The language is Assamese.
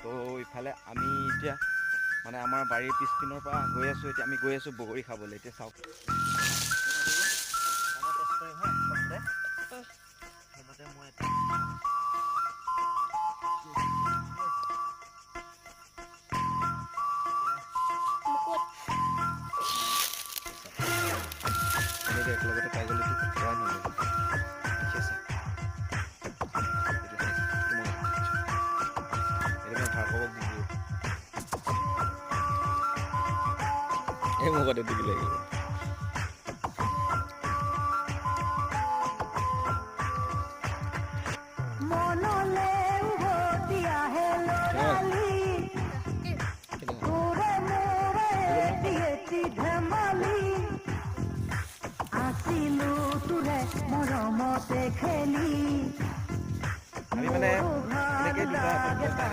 তো ইফালে আমি এতিয়া মানে আমাৰ বাৰীৰ পিছপিনৰ পৰা গৈ আছোঁ। এতিয়া আমি গৈ আছোঁ বগৰী খাবলৈ। এতিয়া চাওক একেলগতে পাই গ'লে বেয়া নহ'ব। ঠিক আছে, এইটো মই ভাৰ্গৱক দি দিলোঁ। এই মুখতে দিব লাগিব। আমি মানে এনেকৈ দুটা